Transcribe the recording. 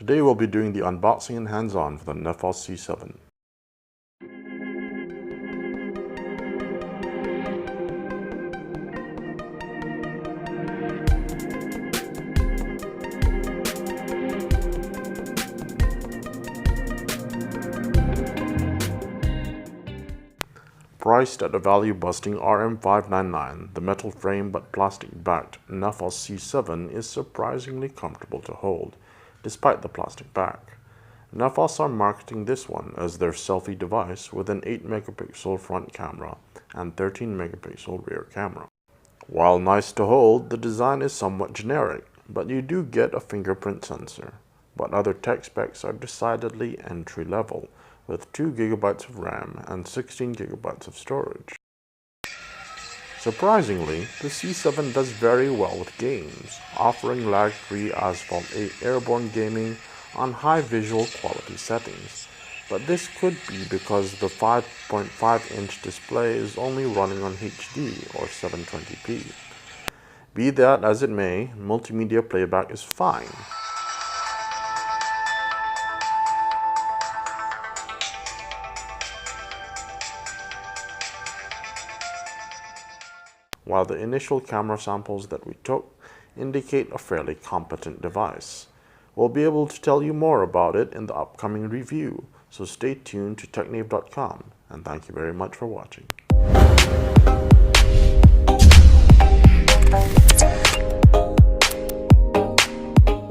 Today we'll be doing the unboxing and hands-on for the Neffos C7. Priced at a value-busting RM599, the metal frame but plastic-backed Neffos C7 is surprisingly comfortable to hold, despite the plastic back. Neffos are marketing this one as their selfie device with an 8-megapixel front camera and 13-megapixel rear camera. While nice to hold, the design is somewhat generic, but you do get a fingerprint sensor. But other tech specs are decidedly entry-level, with 2 GB of RAM and 16 GB of storage. Surprisingly, the C7 does very well with games, offering lag-free Asphalt 8 Airborne gaming on high visual quality settings, but this could be because the 5.5-inch display is only running on HD or 720p. Be that as it may, multimedia playback is fine. While the initial camera samples that we took indicate a fairly competent device. We'll be able to tell you more about it in the upcoming review, so stay tuned to TechNave.com, and thank you very much for watching.